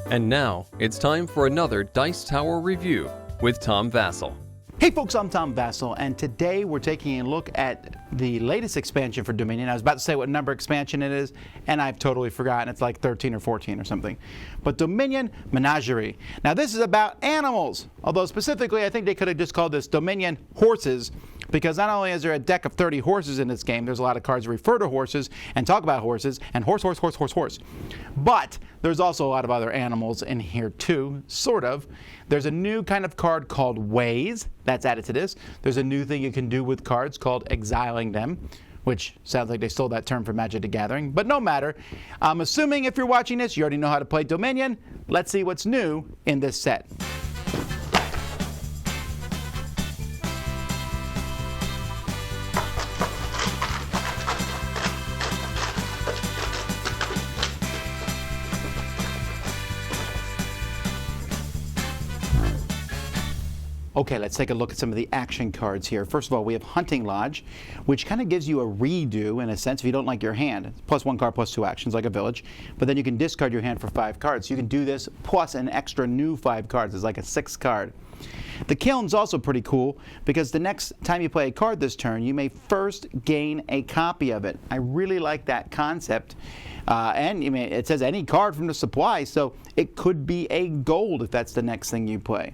And now, it's time for another Dice Tower review with Tom Vasel. Hey folks, I'm Tom Vasel, and today we're taking a look at the latest expansion for Dominion. I was about to say what number expansion it is, and I've totally forgotten. It's like 13 or 14 or something. But Dominion Menagerie. Now this is about animals, although specifically I think they could have just called this Dominion Horses, because not only is there a deck of 30 horses in this game, there's a lot of cards that refer to horses and talk about horses, and horse. But there's also a lot of other animals in here too, sort of. There's a new kind of card called Ways that's added to this. There's a new thing you can do with cards called exiling them, which sounds like they stole that term from Magic the Gathering, but no matter. I'm assuming if you're watching this, you already know how to play Dominion. Let's see what's new in this set. Okay, let's take a look at some of the action cards here. First of all, we have Hunting Lodge, which kind of gives you a redo, in a sense, if you don't like your hand. Plus one card, plus two actions, like a village. But then you can discard your hand for 5 cards. You can do this plus an extra new 5 cards. It's like a 6 card. The Kiln's also pretty cool, because the next time you play a card this turn, you may first gain a copy of it. I really like that concept. And it says any card from the supply, so it could be a gold if that's the next thing you play.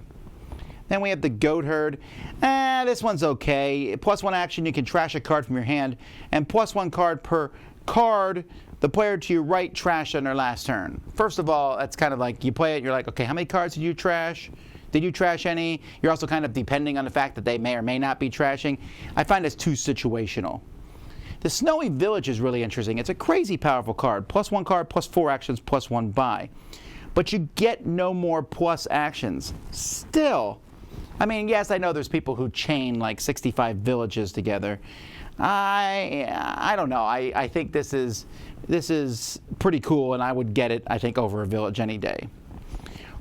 Then we have the Goat Herd. This one's okay. Plus one action, you can trash a card from your hand, and plus 1 card per card the player to your right trashed on their last turn. First of all, that's kind of like you play it, you're like, okay, how many cards did you trash? Did you trash any? You're also kind of depending on the fact that they may or may not be trashing. I find this too situational. The Snowy Village is really interesting. It's a crazy powerful card. Plus 1 card, plus 4 actions, plus 1 buy. But you get no more plus actions. Still, I mean, yes, I know there's people who chain like 65 villages together. I don't know. I think this is pretty cool, and I would get it, I think, over a village any day.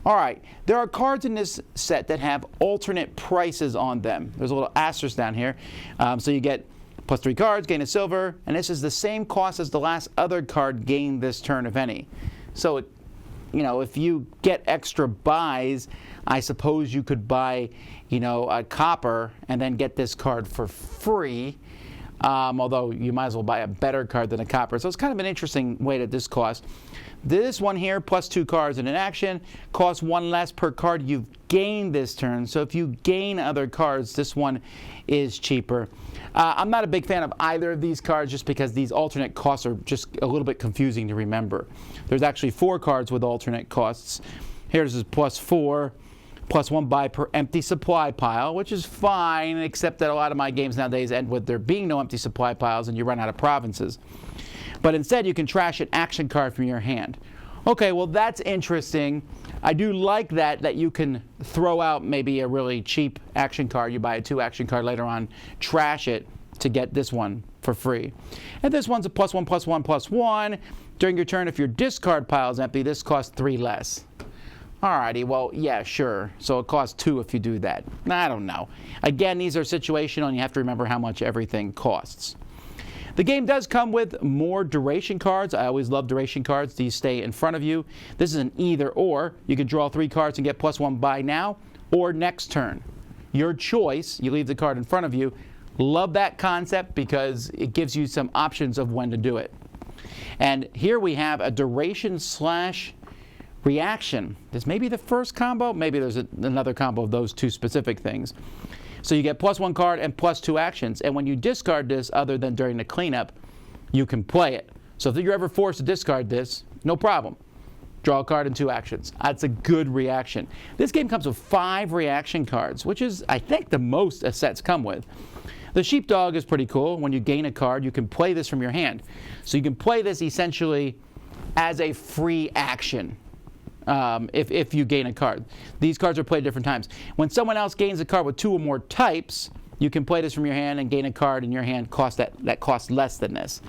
All right, there are cards in this set that have alternate prices on them. There's a little asterisk down here. So you get plus 3 cards, gain a silver, and this is the same cost as the last other card gained this turn, if any. So if you get extra buys, I suppose you could buy, a copper and then get this card for free. Although you might as well buy a better card than a copper. So it's kind of an interesting way that this costs. This one here, plus 2 cards in an action, costs 1 less per card you've gained this turn. So if you gain other cards, this one is cheaper. I'm not a big fan of either of these cards just because these alternate costs are just a little bit confusing to remember. There's actually 4 cards with alternate costs. Here's this plus 4, plus 1 buy per empty supply pile, which is fine, except that a lot of my games nowadays end with there being no empty supply piles and you run out of provinces. But instead you can trash an action card from your hand. Okay, well that's interesting. I do like that you can throw out maybe a really cheap action card. You buy a 2 action card later on, trash it to get this one for free. And this one's a plus 1, plus 1, plus 1. During your turn, if your discard pile is empty, this costs 3 less. Alrighty, well, yeah, sure. So it costs 2 if you do that. I don't know. Again, these are situational, and you have to remember how much everything costs. The game does come with more duration cards. I always love duration cards. These stay in front of you. This is an either or. You can draw 3 cards and get plus 1 buy now or next turn. Your choice. You leave the card in front of you. Love that concept because it gives you some options of when to do it. And here we have a duration / reaction. This may be the first combo. Maybe there's another combo of those 2 specific things. So you get plus 1 card and plus 2 actions. And when you discard this, other than during the cleanup, you can play it. So if you're ever forced to discard this, no problem. Draw a card and 2 actions. That's a good reaction. This game comes with 5 reaction cards, which is, I think, the most sets come with. The Sheepdog is pretty cool. When you gain a card, you can play this from your hand. So you can play this essentially as a free action. If you gain a card. These cards are played at different times. When someone else gains a card with 2 or more types, you can play this from your hand and gain a card in your hand that costs less than this.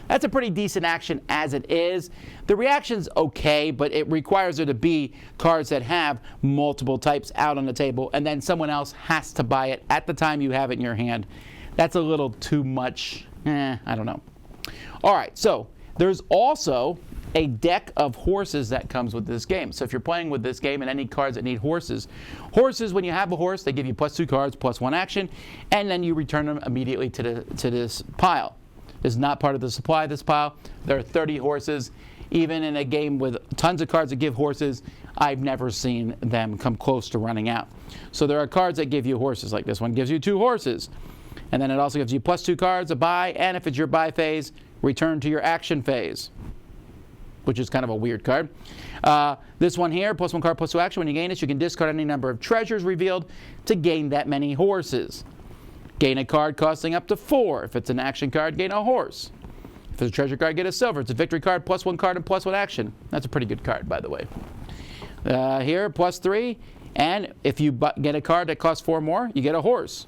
That's a pretty decent action as it is. The reaction's okay, but it requires there to be cards that have multiple types out on the table, and then someone else has to buy it at the time you have it in your hand. That's a little too much. I don't know. All right, so there's also a deck of horses that comes with this game. So if you're playing with this game and any cards that need horses, when you have a horse, they give you +2 cards, +1 action, and then you return them immediately to this pile. This is not part of the supply of this pile. There are 30 horses. Even in a game with tons of cards that give horses, I've never seen them come close to running out. So there are cards that give you horses, like this one gives you 2 horses. And then it also gives you +2 cards, a buy, and if it's your buy phase, return to your action phase, which is kind of a weird card. This one here, +1 card, +2 action. When you gain this, you can discard any number of treasures revealed to gain that many horses. Gain a card costing up to 4. If it's an action card, gain a horse. If it's a treasure card, get a silver. It's a victory card, +1 card, and +1 action. That's a pretty good card, by the way. Here, +3. And if you get a card that costs 4 more, you get a horse.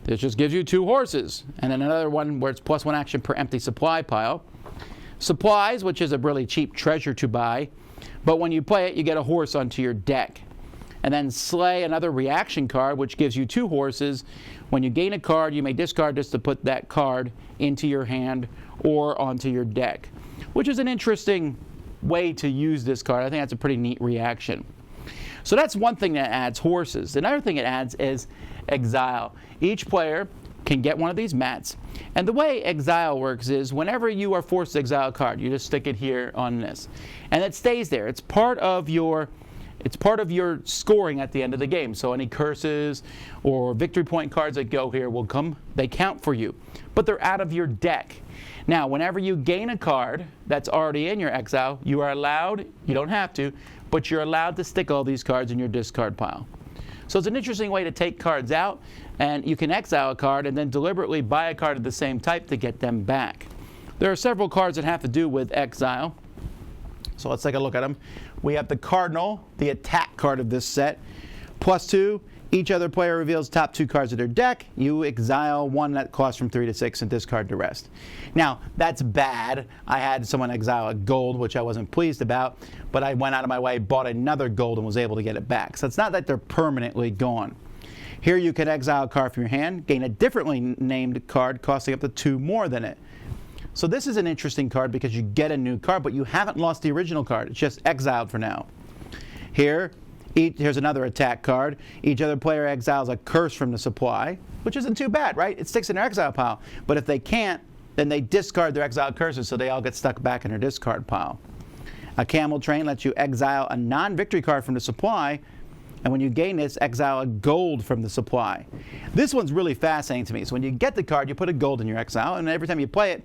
This just gives you 2 horses. And then another one where it's +1 action per empty supply pile. Supplies, which is a really cheap treasure to buy, but when you play it, you get a horse onto your deck. And then Slay, another reaction card, which gives you 2 horses. When you gain a card, you may discard this to put that card into your hand or onto your deck, which is an interesting way to use this card. I think that's a pretty neat reaction. So that's one thing that adds horses. Another thing it adds is Exile. Each player can get one of these mats. And the way Exile works is whenever you are forced to exile a card, you just stick it here on this. And it stays there. It's part of your scoring at the end of the game. So any curses or victory point cards that go here will come, they count for you. But they're out of your deck. Now, whenever you gain a card that's already in your exile, you are allowed, you don't have to, but you're allowed to stick all these cards in your discard pile. So it's an interesting way to take cards out, and you can exile a card and then deliberately buy a card of the same type to get them back. There are several cards that have to do with exile. So let's take a look at them. We have the Cardinal, the attack card of this set. +2, each other player reveals top 2 cards of their deck. You exile one that costs from 3 to 6 and discard the rest. Now, that's bad. I had someone exile a gold, which I wasn't pleased about, but I went out of my way, bought another gold, and was able to get it back. So it's not that they're permanently gone. Here you can exile a card from your hand, gain a differently named card costing up to 2 more than it. So this is an interesting card because you get a new card, but you haven't lost the original card. It's just exiled for now. Here's another attack card. Each other player exiles a curse from the supply, which isn't too bad, right? It sticks in their exile pile. But if they can't, then they discard their exiled curses, so they all get stuck back in their discard pile. A Camel Train lets you exile a non-victory card from the supply, and when you gain this, exile a gold from the supply. This one's really fascinating to me. So when you get the card, you put a gold in your exile, and every time you play it,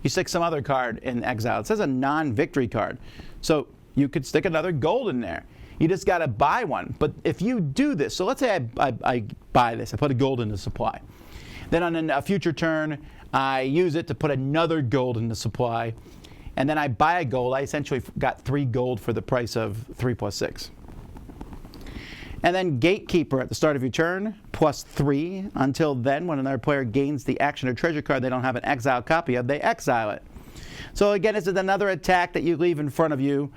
you stick some other card in exile. It says a non-victory card. So you could stick another gold in there. You just got to buy one. But if you do this, so let's say I buy this. I put a gold in the supply. Then on a future turn, I use it to put another gold in the supply. And then I buy a gold. I essentially got 3 gold for the price of 3 + 6. And then Gatekeeper at the start of your turn, +3. Until then, when another player gains the action or treasure card they don't have an exile copy of, they exile it. So again, this is another attack that you leave in front of you.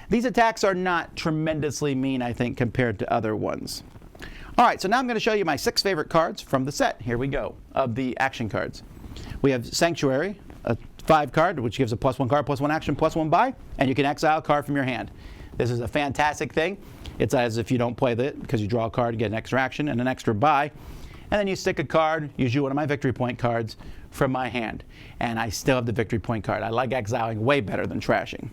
These attacks are not tremendously mean, I think, compared to other ones. All right, so now I'm going to show you my 6 favorite cards from the set. Here we go, of the action cards. We have Sanctuary, a 5 card, which gives a +1 card, +1 action, +1 buy, and you can exile a card from your hand. This is a fantastic thing. It's as if you don't play it because you draw a card, get an extra action and an extra buy. And then you stick a card, usually one of my victory point cards, from my hand. And I still have the victory point card. I like exiling way better than trashing.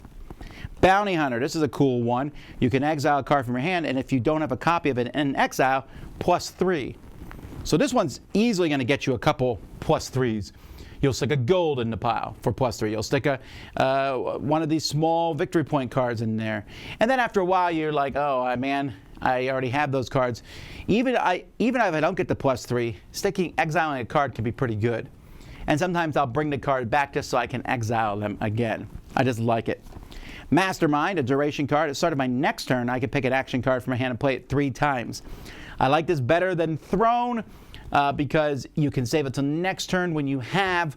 Bounty Hunter, this is a cool one. You can exile a card from your hand, and if you don't have a copy of it in exile, +3. So this one's easily going to get you a couple +3s. You'll stick a gold in the pile for +3. You'll stick one of these small victory point cards in there. And then after a while, you're like, oh, man, I already have those cards. Even if I don't get the +3, exiling a card can be pretty good. And sometimes I'll bring the card back just so I can exile them again. I just like it. Mastermind, a duration card. At the start of my next turn, I can pick an action card from my hand and play it 3 times. I like this better than Throne because you can save it till next turn when you have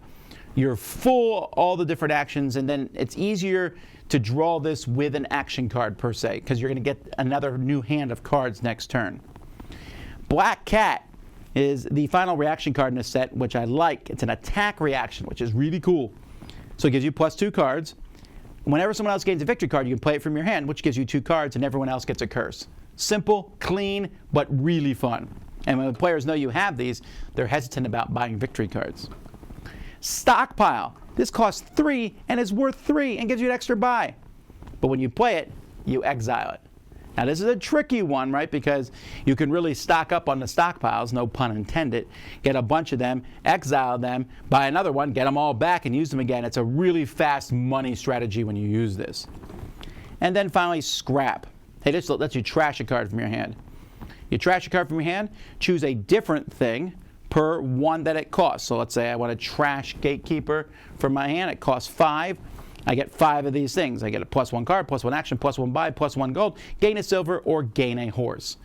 your all the different actions, and then it's easier to draw this with an action card per se because you're going to get another new hand of cards next turn. Black Cat is the final reaction card in this set, which I like. It's an attack reaction, which is really cool. So it gives you +2 cards. Whenever someone else gains a victory card, you can play it from your hand, which gives you 2 cards, and everyone else gets a curse. Simple, clean, but really fun. And when the players know you have these, they're hesitant about buying victory cards. Stockpile. This costs 3 and is worth 3 and gives you an extra buy. But when you play it, you exile it. Now this is a tricky one, right? Because you can really stock up on the stockpiles, no pun intended, get a bunch of them, exile them, buy another one, get them all back and use them again. It's a really fast money strategy when you use this. And then finally, scrap. Hey, this lets you trash a card from your hand. You trash a card from your hand, choose a different thing per one that it costs. So let's say I want to trash Gatekeeper from my hand. It costs 5. I get 5 of these things. I get a +1 card, +1 action, +1 buy, +1 gold, gain a silver, or gain a horse.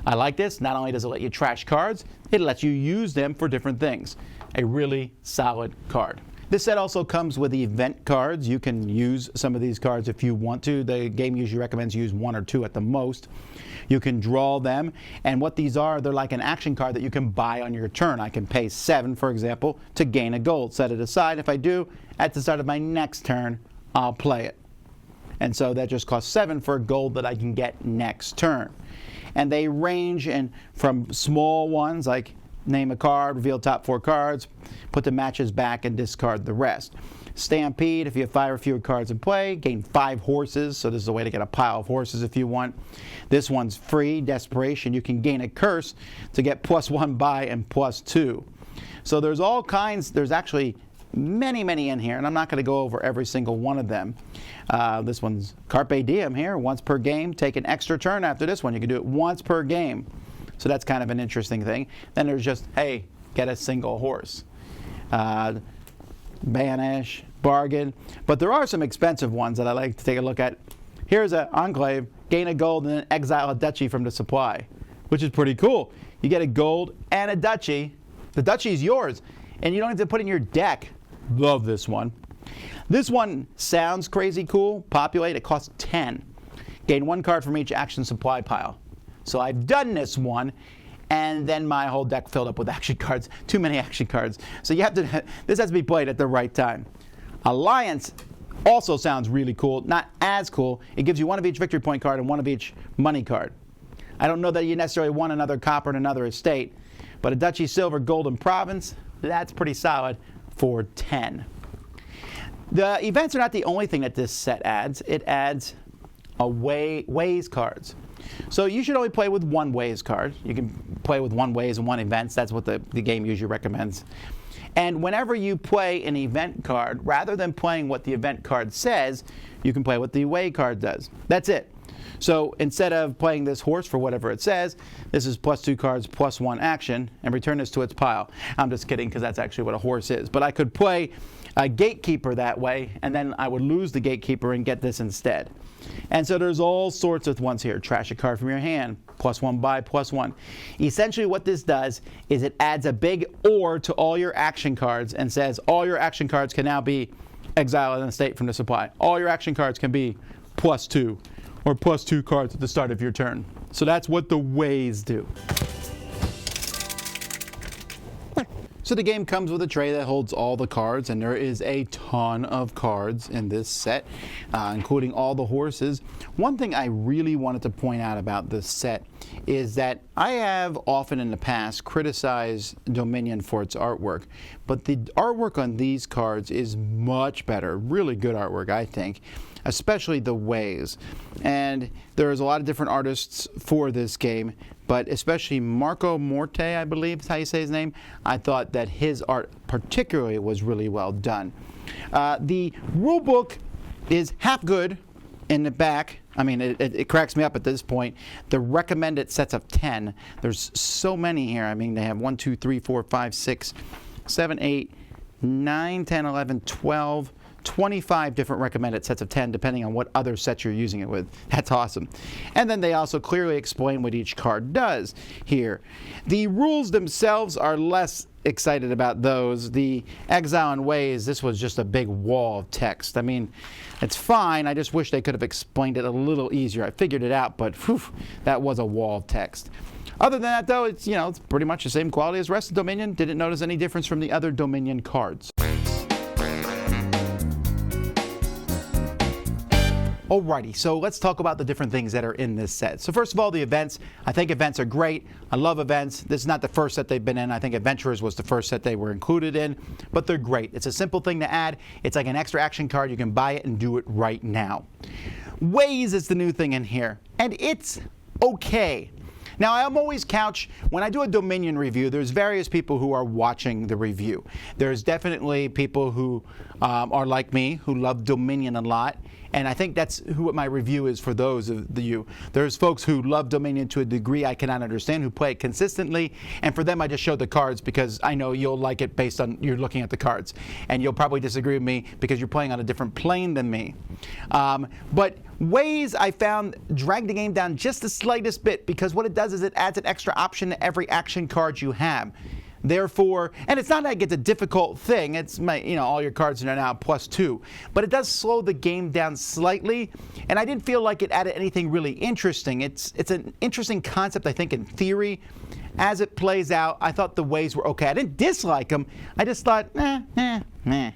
I like this. Not only does it let you trash cards, it lets you use them for different things. A really solid card. This set also comes with event cards. You can use some of these cards if you want to. The game usually recommends you use 1 or 2 at the most. You can draw them, and what these are, they're like an action card that you can buy on your turn. I can pay 7, for example, to gain a gold. Set it aside. If I do, at the start of my next turn, I'll play it. And so that just costs 7 for a gold that I can get next turn. And they range from small ones like name a card, reveal top 4 cards, put the matches back, and discard the rest. Stampede, if you have 5 or fewer cards in play, gain 5 horses. So this is a way to get a pile of horses if you want. This one's free. Desperation, you can gain a curse to get +1 buy and +2. So there's all kinds. There's actually many in here, and I'm not going to go over every single one of them. This one's Carpe Diem here, once per game. Take an extra turn after this one. You can do it once per game. So that's kind of an interesting thing. Then there's just, hey, get a single horse. Banish, bargain. But there are some expensive ones that I like to take a look at. Here's an Enclave, gain a gold and then exile a duchy from the supply, which is pretty cool. You get a gold and a duchy. The duchy is yours, and you don't have to put it in your deck. Love this one. This one sounds crazy cool. Populate, it costs 10. Gain 1 card from each action supply pile. So I've done this one, and then my whole deck filled up with action cards. Too many action cards. So you have to. This has to be played at the right time. Alliance also sounds really cool. Not as cool. It gives you 1 of each victory point card and 1 of each money card. I don't know that you necessarily want another copper and another estate, but a duchy, silver, gold, and province, that's pretty solid for 10. The events are not the only thing that this set adds. It adds ways cards. So you should only play with 1 ways card. You can play with 1 ways and 1 events. That's what the game usually recommends. And whenever you play an event card, rather than playing what the event card says, you can play what the way card does. That's it. So instead of playing this horse for whatever it says, this is +2 cards, +1 action, and return this to its pile. I'm just kidding, because that's actually what a horse is. But I could play a Gatekeeper that way, and then I would lose the Gatekeeper and get this instead. And so there's all sorts of ones here. Trash a card from your hand, +1 buy, +1. Essentially what this does is it adds a big or to all your action cards and says all your action cards can now be exiled an estate from the supply. All your action cards can be +2 or +2 cards at the start of your turn. So that's what the ways do. So the game comes with a tray that holds all the cards, and there is a ton of cards in this set, including all the horses. One thing I really wanted to point out about this set is that I have often in the past criticized Dominion for its artwork, but the artwork on these cards is much better. Really good artwork, I think, especially the ways. And there's a lot of different artists for this game, but especially Marco Morte, I believe is how you say his name. I thought that his art particularly was really well done. The rule book is half good in the back. I mean, it cracks me up at this point. The recommended sets of 10. There's so many here. I mean, they have 1, 2, 3, 4, 5, 6, 7, 8, 9, 10, 11, 12, 25 different recommended sets of 10, depending on what other sets you're using it with. That's awesome. And then they also clearly explain what each card does here. The rules themselves are less excited about those. The Exile and Ways, this was just a big wall of text. I mean, it's fine. I just wish they could have explained it a little easier. I figured it out, but whew, that was a wall of text. Other than that, though, it's pretty much the same quality as the rest of Dominion. Didn't notice any difference from the other Dominion cards. Alrighty, so let's talk about the different things that are in this set. So first of all, the events. I think events are great. I love events. This is not the first set they've been in. I think Adventurers was the first set they were included in, but they're great. It's a simple thing to add. It's like an extra action card. You can buy it and do it right now. Ways is the new thing in here, and it's okay. Now, I'm always couch, when I do a Dominion review, there's various people who are watching the review. There's definitely people who are like me, who love Dominion a lot, and I think that's what my review is for those of you. There's folks who love Dominion to a degree I cannot understand, who play it consistently, and for them I just showed the cards because I know you'll like it based on you're looking at the cards. And you'll probably disagree with me because you're playing on a different plane than me. But Ways, I found, drag the game down just the slightest bit because what it does is it adds an extra option to every action card you have. Therefore, and it's not like it's a difficult thing. It's all your cards are now +2, but it does slow the game down slightly. And I didn't feel like it added anything really interesting. It's an interesting concept, I think, in theory. As it plays out, I thought the Ways were okay. I didn't dislike them. I just thought, meh.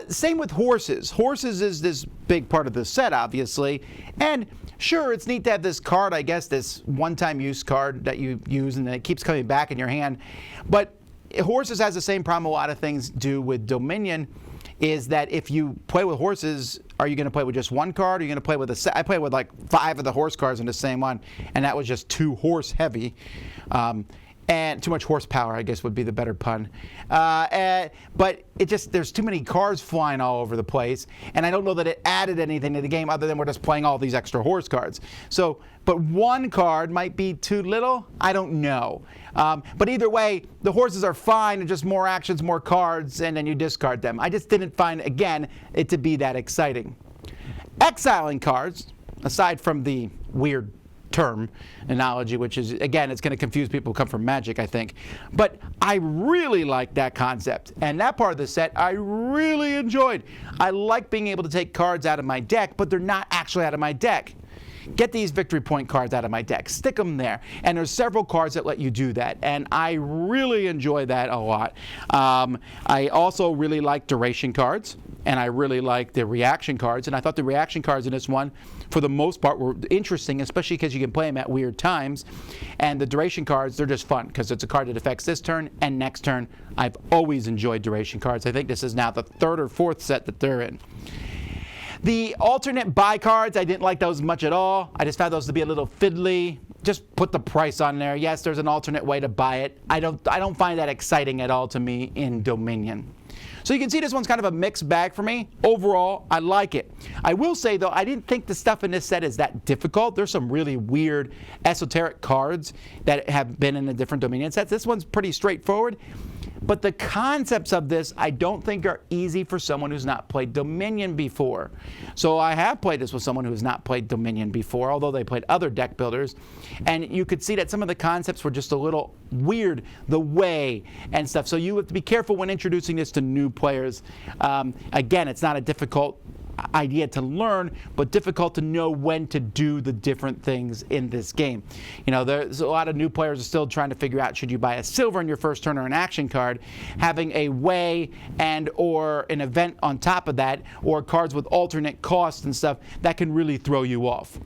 Same with Horses. Horses is this big part of the set, obviously, and sure, it's neat to have this card, I guess, this one-time use card that you use and it keeps coming back in your hand. But Horses has the same problem a lot of things do with Dominion, is that if you play with Horses, are you going to play with just one card? Or are you going to play with a set? I played with like 5 of the horse cards in the same one, and that was just 2 horse heavy. And too much horsepower, I guess, would be the better pun. But there's too many cars flying all over the place, and I don't know that it added anything to the game other than we're just playing all these extra horse cards. So, but one card might be too little. I don't know. But either way, the horses are fine, and just more actions, more cards, and then you discard them. I just didn't find, again, it to be that exciting. Exiling cards, aside from the weird term analogy, which is, again, it's going to confuse people who come from Magic, I think. But I really like that concept. And that part of the set I really enjoyed. I like being able to take cards out of my deck, but they're not actually out of my deck. Get these victory point cards out of my deck. Stick them there. And there's several cards that let you do that. And I really enjoy that a lot. I also really like duration cards. And I really like the reaction cards. And I thought the reaction cards in this one, for the most part, were interesting, especially because you can play them at weird times. And the duration cards, they're just fun because it's a card that affects this turn and next turn. I've always enjoyed duration cards. I think this is now the 3rd or 4th set that they're in. The alternate buy cards, I didn't like those much at all. I just found those to be a little fiddly. Just put the price on there. Yes, there's an alternate way to buy it. I don't find that exciting at all to me in Dominion. So you can see this one's kind of a mixed bag for me. Overall, I like it. I will say, though, I didn't think the stuff in this set is that difficult. There's some really weird esoteric cards that have been in the different Dominion sets. This one's pretty straightforward. But the concepts of this I don't think are easy for someone who's not played Dominion before. So I have played this with someone who has not played Dominion before, although they played other deck builders. And you could see that some of the concepts were just a little weird, the way and stuff. So you have to be careful when introducing this to new players. Again, it's not a difficult idea to learn, but difficult to know when to do the different things in this game. There's a lot of new players are still trying to figure out, should you buy a silver in your first turn or an action card? Having a way and or an event on top of that, or cards with alternate costs and stuff, that can really throw you off.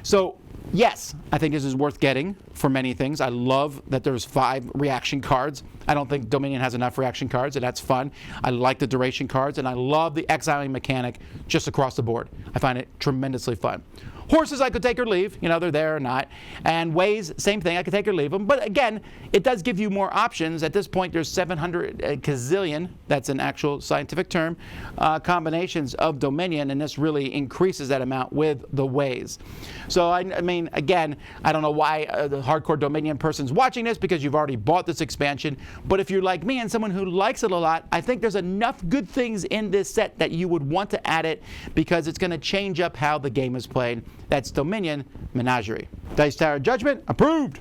So yes, I think this is worth getting for many things. I love that there's 5 reaction cards. I don't think Dominion has enough reaction cards, and that's fun. I like the duration cards, and I love the exiling mechanic just across the board. I find it tremendously fun. Horses I could take or leave. They're there or not. And Ways, same thing. I could take or leave them. But again, it does give you more options. At this point, there's 700 gazillion, that's an actual scientific term, combinations of Dominion, and this really increases that amount with the Ways. So, I mean, again, I don't know why the hardcore Dominion person's watching this, because you've already bought this expansion. But if you're like me and someone who likes it a lot, I think there's enough good things in this set that you would want to add it, because it's going to change up how the game is played. That's Dominion Menagerie. Dice Tower Judgment approved.